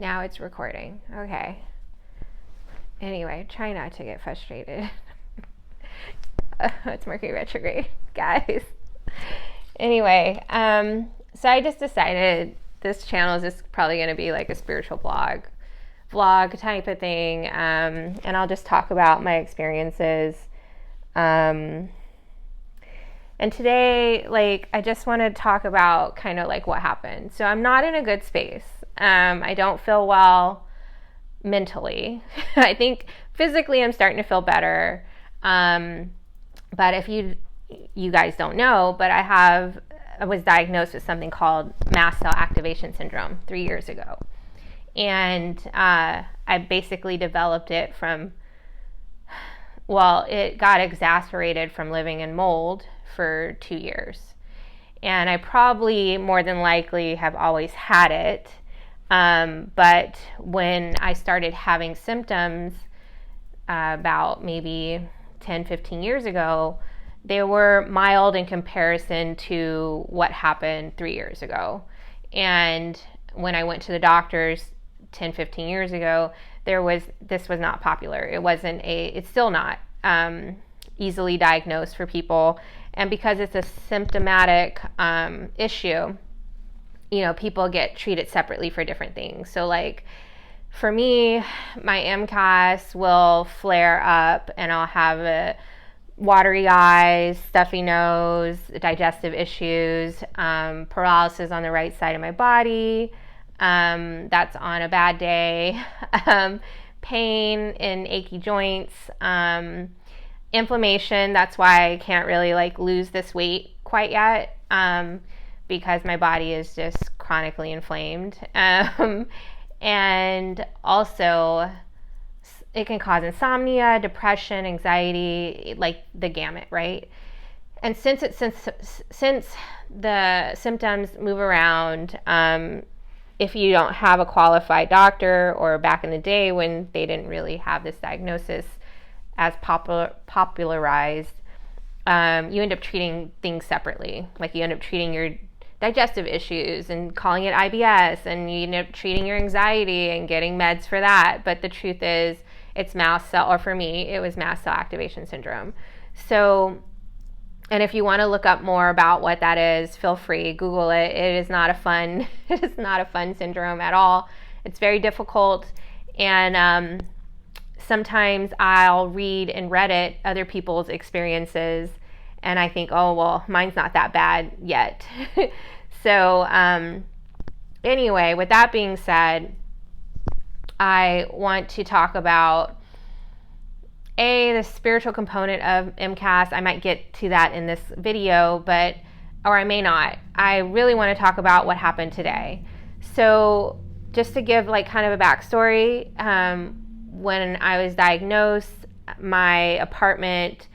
Now it's recording. Okay. Anyway, try not to get frustrated. It's Mercury retrograde, guys. Anyway, so I just decided this channel is just probably going to be like a spiritual vlog type of thing, and I'll just talk about my experiences. And today, like, I just want to talk about kind of like what happened. So I'm not in a good space. I don't feel well mentally. I think physically I'm starting to feel better. But if you guys don't know, but I was diagnosed with something called mast cell activation syndrome 3 years ago. And I basically developed it it got exacerbated from living in mold for 2 years. And I probably more than likely have always had it. But when I started having symptoms about maybe 10, 15 years ago, they were mild in comparison to what happened 3 years ago. And when I went to the doctors 10, 15 years ago, this was not popular. It's still not easily diagnosed for people. And because it's a symptomatic issue, people get treated separately for different things. So like for me, my MCAS will flare up and I'll have watery eyes, stuffy nose, digestive issues, paralysis on the right side of my body. That's on a bad day. Pain in achy joints, inflammation. That's why I can't really like lose this weight quite yet. Because my body is just chronically inflamed. And also it can cause insomnia, depression, anxiety, like the gamut, right? And since the symptoms move around, if you don't have a qualified doctor, or back in the day when they didn't really have this diagnosis as popularized, you end up treating things separately. Like you end up treating your digestive issues and calling it IBS, and you end up treating your anxiety and getting meds for that. But the truth is it's mast cell, or for me, it was mast cell activation syndrome. So, and if you want to look up more about what that is, feel free, Google it. It is not a fun syndrome at all. It's very difficult. And sometimes I'll read in Reddit other people's experiences, and I think, oh, well, mine's not that bad yet. So anyway, with that being said, I want to talk about the spiritual component of MCAS. I might get to that in this video, or I may not. I really want to talk about what happened today. So just to give like kind of a backstory, when I was diagnosed, my apartment,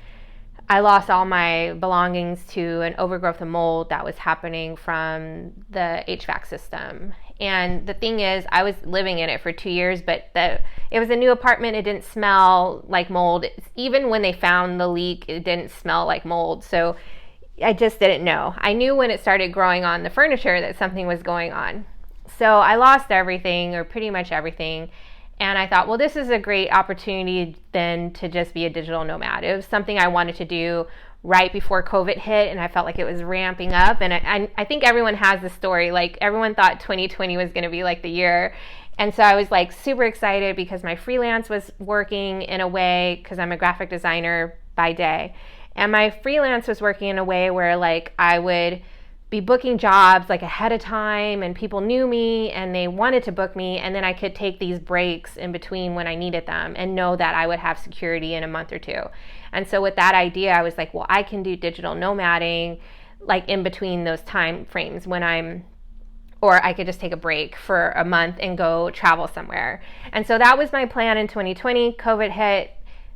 I lost all my belongings to an overgrowth of mold that was happening from the HVAC system. And the thing is, I was living in it for 2 years, but it was a new apartment. It didn't smell like mold. Even when they found the leak, it didn't smell like mold. So I just didn't know. I knew when it started growing on the furniture that something was going on. So I lost everything, or pretty much everything. And I thought, well, this is a great opportunity then to just be a digital nomad. It was something I wanted to do right before COVID hit, and I felt like it was ramping up. And I think everyone has the story. Like, everyone thought 2020 was going to be like the year. And so I was like super excited because my freelance was working in a way, because I'm a graphic designer by day. And my freelance was working in a way where like I would be booking jobs like ahead of time, and people knew me and they wanted to book me, and then I could take these breaks in between when I needed them and know that I would have security in a month or two. And so with that idea, I was like, well, I can do digital nomading like in between those time frames or I could just take a break for a month and go travel somewhere. And so that was my plan in 2020. COVID hit,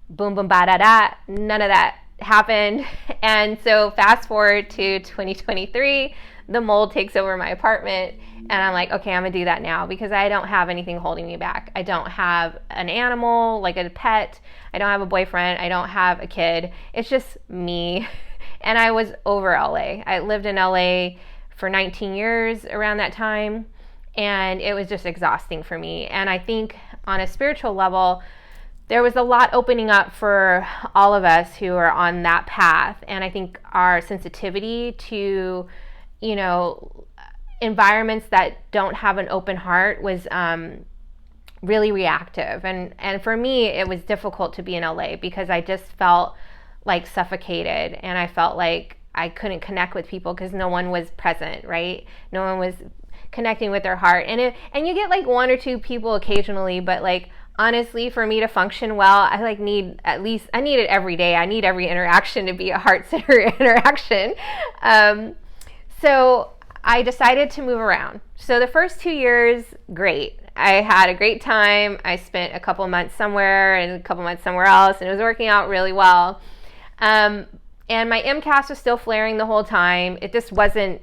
boom, boom, ba-da-da, none of that happened. And so fast forward to 2023, the mold takes over my apartment, and I'm like, okay, I'm gonna do that now, because I don't have anything holding me back. I don't have an animal, like a pet. I don't have a boyfriend. I don't have a kid. It's just me. And I was over LA. I lived in LA for 19 years around that time. And it was just exhausting for me. And I think on a spiritual level, there was a lot opening up for all of us who are on that path. And I think our sensitivity to, environments that don't have an open heart was really reactive. And for me, it was difficult to be in LA because I just felt like suffocated, and I felt like I couldn't connect with people because no one was present, right? No one was connecting with their heart. And you get like one or two people occasionally, but like honestly, for me to function well, I need it every day. I need every interaction to be a heart-centered interaction. So I decided to move around. So the first 2 years, great. I had a great time. I spent a couple months somewhere and a couple months somewhere else, and it was working out really well. And my MCAS was still flaring the whole time. It just wasn't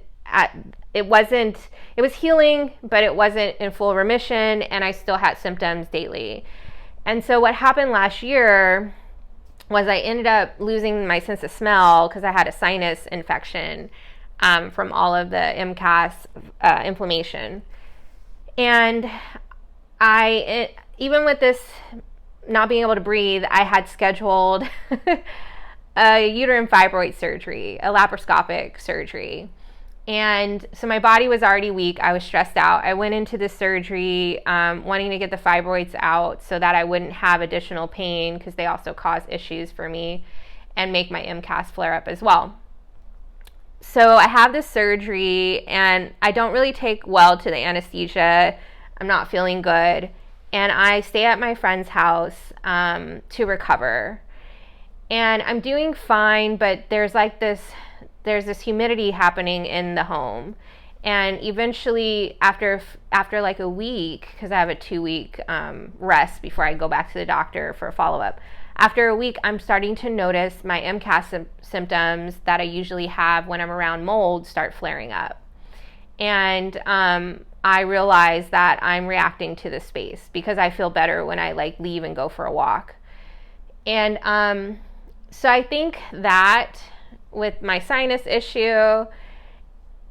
it was healing, but it wasn't in full remission, and I still had symptoms daily. And so what happened last year was I ended up losing my sense of smell because I had a sinus infection from all of the MCAS inflammation. And even with this not being able to breathe, I had scheduled a uterine fibroid surgery, a laparoscopic surgery. And so my body was already weak. I was stressed out. I went into the surgery wanting to get the fibroids out so that I wouldn't have additional pain, because they also cause issues for me and make my MCAS flare up as well. So I have this surgery, and I don't really take well to the anesthesia. I'm not feeling good. And I stay at my friend's house to recover. And I'm doing fine, but there's this humidity happening in the home. And eventually, after like a week, because I have a 2-week rest before I go back to the doctor for a follow-up, after a week, I'm starting to notice my MCAS symptoms that I usually have when I'm around mold start flaring up. And I realize that I'm reacting to the space because I feel better when I leave and go for a walk. And so I think that with my sinus issue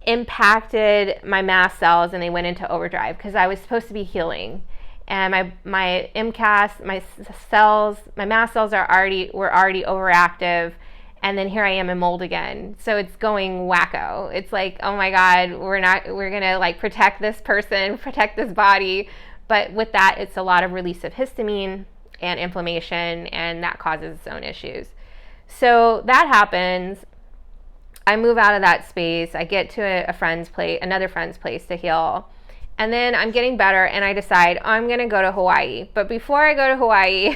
impacted my mast cells, and they went into overdrive because I was supposed to be healing. And my MCAS, my mast cells were already overactive, and then here I am in mold again. So it's going wacko. It's like, oh my God, we're gonna protect this person, protect this body, but with that, it's a lot of release of histamine and inflammation, and that causes its own issues. So that happens. I move out of that space. I get to another friend's place to heal. And then I'm getting better, and I decide I'm going to go to Hawaii. But before I go to Hawaii,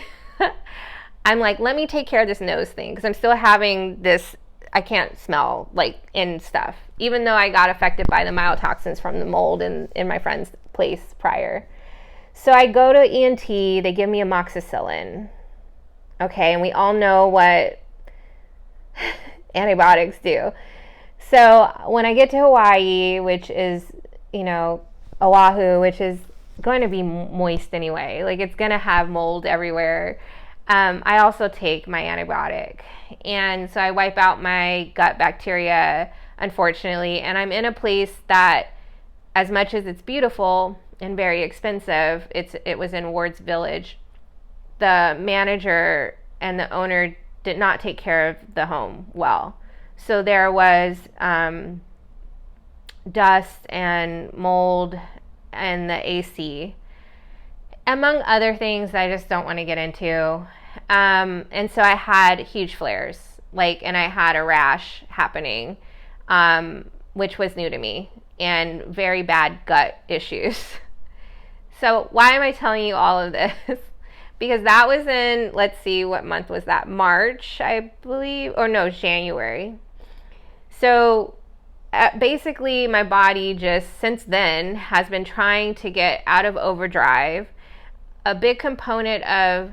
I'm like, let me take care of this nose thing, because I'm still having this, I can't smell in stuff, even though I got affected by the mycotoxins from the mold in my friend's place prior. So I go to ENT, they give me amoxicillin. Okay, and we all know what antibiotics do. So when I get to Hawaii, which is, Oahu, which is going to be moist anyway, it's going to have mold everywhere. I also take my antibiotic. And so I wipe out my gut bacteria, unfortunately. And I'm in a place that, as much as it's beautiful and very expensive, it was in Ward's Village. The manager and the owner did not take care of the home well. So there was dust and mold and the AC, among other things I just don't want to get into. And so I had huge flares, and I had a rash happening, which was new to me, and very bad gut issues. So why am I telling you all of this? Because that was in, let's see, what month was that? March, I believe, or no, January. So basically my body just since then has been trying to get out of overdrive. A big component of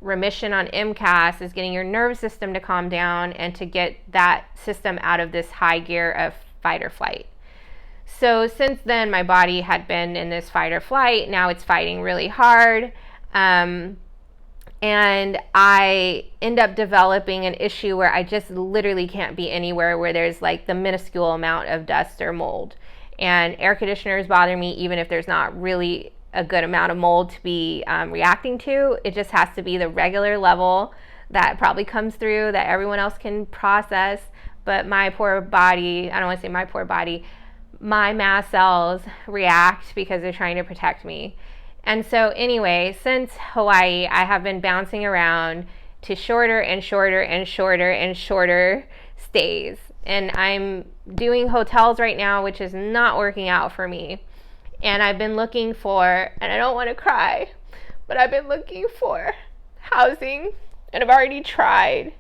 remission on MCAS is getting your nervous system to calm down and to get that system out of this high gear of fight or flight. So since then, my body had been in this fight or flight. Now it's fighting really hard. And I end up developing an issue where I just literally can't be anywhere where there's the minuscule amount of dust or mold. And air conditioners bother me even if there's not really a good amount of mold to be reacting to. It just has to be the regular level that probably comes through that everyone else can process. But my poor body, I don't want to say my poor body, my mast cells react because they're trying to protect me. And so anyway, since Hawaii, I have been bouncing around to shorter and shorter and shorter and shorter stays. And I'm doing hotels right now, which is not working out for me. And I've been looking for, and I don't want to cry, but I've been looking for housing, and I've already tried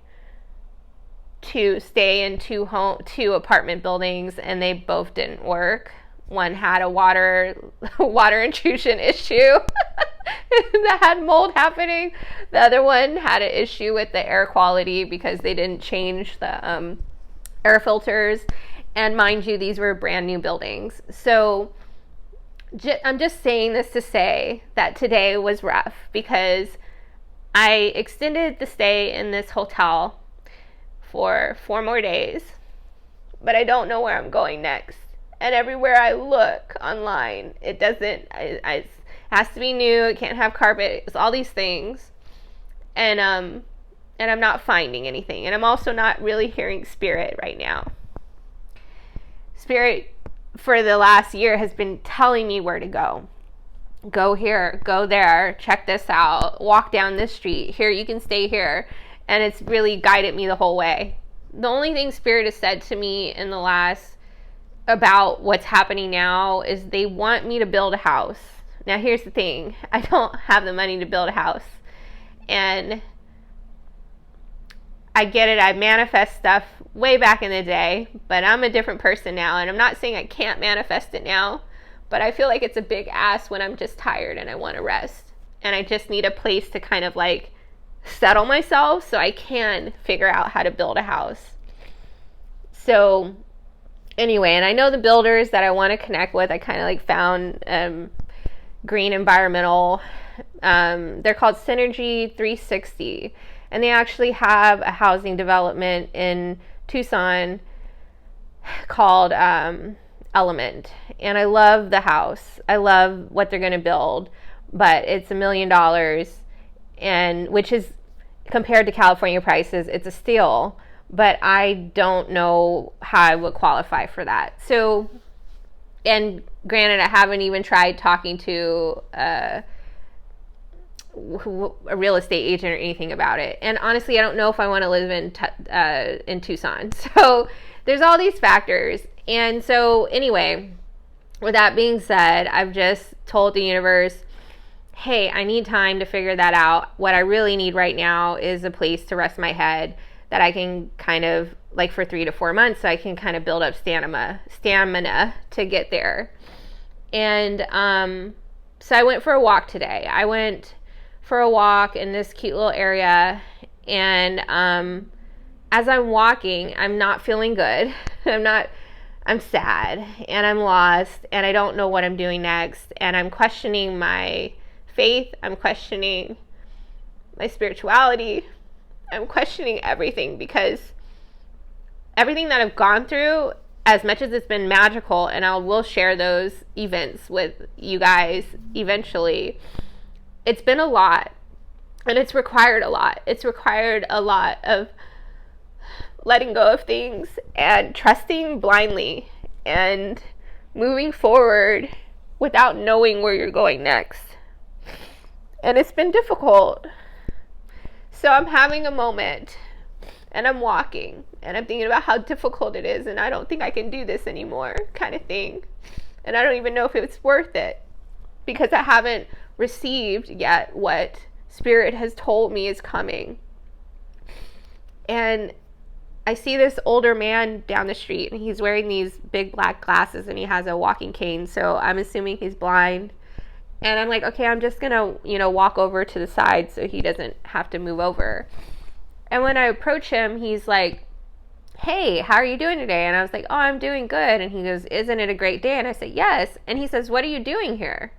to stay in two apartment buildings, and they both didn't work. One had a water intrusion issue that had mold happening. The other one had an issue with the air quality because they didn't change the air filters. And mind you, these were brand new buildings. So I'm just saying this to say that today was rough because I extended the stay in this hotel for 4 more days, but I don't know where I'm going next. And everywhere I look online, it has to be new, it can't have carpet, it's all these things. And I'm not finding anything. And I'm also not really hearing spirit right now. Spirit for the last year has been telling me where to go. Go here, go there, check this out, walk down this street, here you can stay here. And it's really guided me the whole way. The only thing Spirit has said to me in the last about what's happening now is they want me to build a house. Now here's the thing, I don't have the money to build a house. And I get it, I manifest stuff way back in the day, but I'm a different person now, and I'm not saying I can't manifest it now, but I feel like it's a big ask when I'm just tired and I want to rest. And I just need a place to kind of like settle myself so I can figure out how to build a house. So anyway, and I know the builders that I want to connect with. I kind of like found Green Environmental. They're called Synergy 360, and they actually have a housing development in Tucson called Element. And I love the house. I love what they're going to build, but it's $1 million, and which is compared to California prices, it's a steal. But I don't know how I would qualify for that. So, and granted, I haven't even tried talking to a real estate agent or anything about it. And honestly, I don't know if I want to live in Tucson. So there's all these factors. And so anyway, with that being said, I've just told the universe, hey, I need time to figure that out. What I really need right now is a place to rest my head that I can kind of, like for 3 to 4 months, so I can kind of build up stamina to get there. And so I went for a walk today. I went for a walk in this cute little area, and as I'm walking, I'm not feeling good. I'm sad, and I'm lost, and I don't know what I'm doing next, and I'm questioning my faith, I'm questioning my spirituality, I'm questioning everything, because everything that I've gone through, as much as it's been magical, and I will share those events with you guys eventually, it's been a lot, and it's required a lot. It's required a lot of letting go of things and trusting blindly and moving forward without knowing where you're going next. And it's been difficult. So I'm having a moment, and I'm walking, and I'm thinking about how difficult it is, and I don't think I can do this anymore, kind of thing. And I don't even know if it's worth it, because I haven't received yet what Spirit has told me is coming. And I see this older man down the street, and he's wearing these big black glasses, and he has a walking cane, so I'm assuming he's blind. And I'm like, okay, I'm just gonna, walk over to the side so he doesn't have to move over. And when I approach him, he's like, hey, how are you doing today? And I was like, oh, I'm doing good. And he goes, isn't it a great day? And I said, yes. And he says, what are you doing here?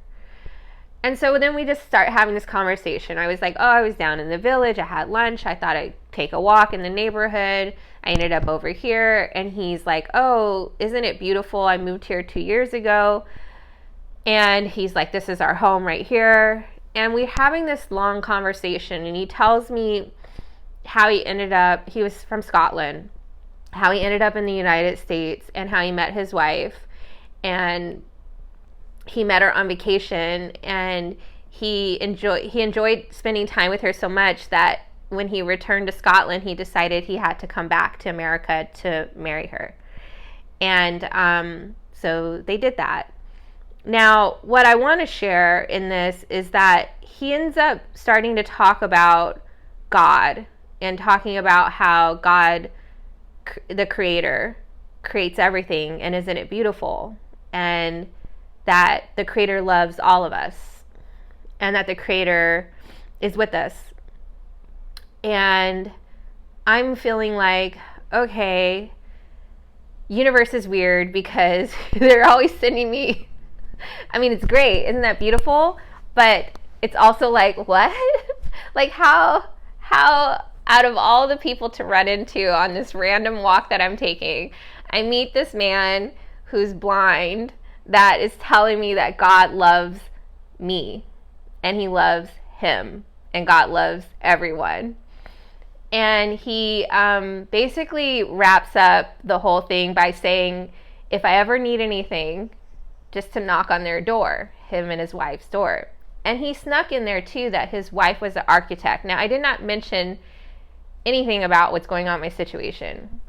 And so then we just start having this conversation. I was like, oh, I was down in the village. I had lunch. I thought I'd take a walk in the neighborhood. I ended up over here. And he's like, oh, isn't it beautiful? I moved here 2 years ago. And he's like, this is our home right here. And we're having this long conversation, and he tells me how he ended up, he was from Scotland, how he ended up in the United States, and how he met his wife. And he met her on vacation, and he enjoyed spending time with her so much that when he returned to Scotland, he decided he had to come back to America to marry her. And so they did that. Now, what I want to share in this is that he ends up starting to talk about God and talking about how God, the creator, creates everything, and isn't it beautiful? And that the creator loves all of us, and that the creator is with us. And I'm feeling like, okay, universe is weird because they're always sending me, I mean, it's great, isn't that beautiful? But it's also like, what? Like how out of all the people to run into on this random walk that I'm taking, I meet this man who's blind that is telling me that God loves me, and he loves him, and God loves everyone. And he basically wraps up the whole thing by saying, if I ever need anything, just to knock on their door, him and his wife's door. And he snuck in there too that his wife was an architect. Now, I did not mention anything about what's going on in my situation.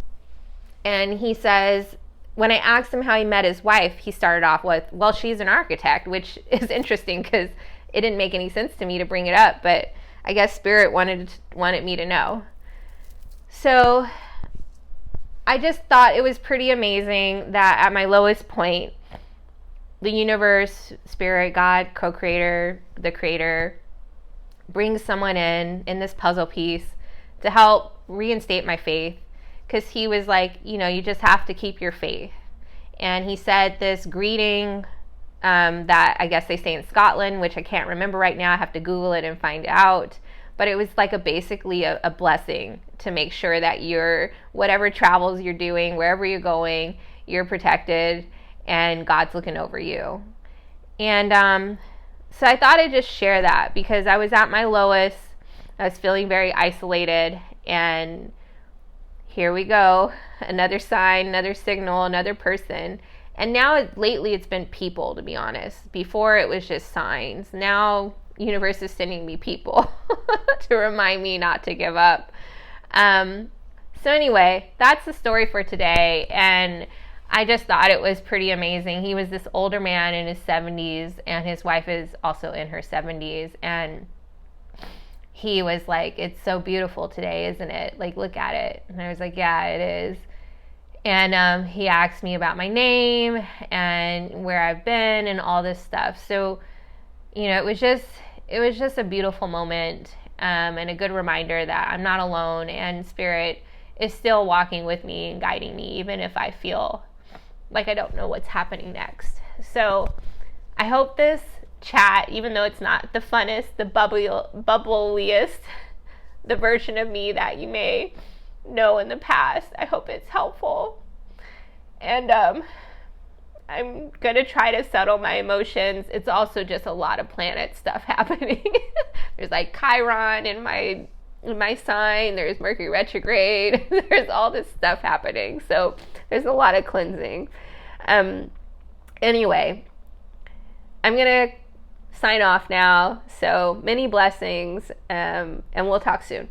And he says, when I asked him how he met his wife, he started off with, well, she's an architect, which is interesting because it didn't make any sense to me to bring it up, but I guess Spirit wanted me to know. So I just thought it was pretty amazing that at my lowest point, the universe, Spirit, God, co-creator, the creator, brings someone in this puzzle piece to help reinstate my faith. Because he was like, you just have to keep your faith. And he said this greeting that I guess they say in Scotland, which I can't remember right now. I have to Google it and find out. But it was like basically a blessing to make sure that whatever travels you're doing, wherever you're going, you're protected and God's looking over you. And so I thought I'd just share that because I was at my lowest. I was feeling very isolated, and here we go. Another sign, another signal, another person. And now lately it's been people, to be honest. Before it was just signs. Now universe is sending me people to remind me not to give up. So anyway, that's the story for today. And I just thought it was pretty amazing. He was this older man in his 70s, and his wife is also in her 70s. And he was like, it's so beautiful today, isn't it? Like, look at it. And I was like, yeah, it is. And he asked me about my name and where I've been and all this stuff. So, it was just a beautiful moment and a good reminder that I'm not alone, and Spirit is still walking with me and guiding me, even if I feel like I don't know what's happening next. So I hope this chat, even though it's not the funnest, the bubbliest, the version of me that you may know in the past, I hope it's helpful. And I'm going to try to settle my emotions. It's also just a lot of planet stuff happening. There's like Chiron in my sign. There's Mercury retrograde. There's all this stuff happening. So there's a lot of cleansing. Anyway, I'm going to sign off now. So many blessings, and we'll talk soon.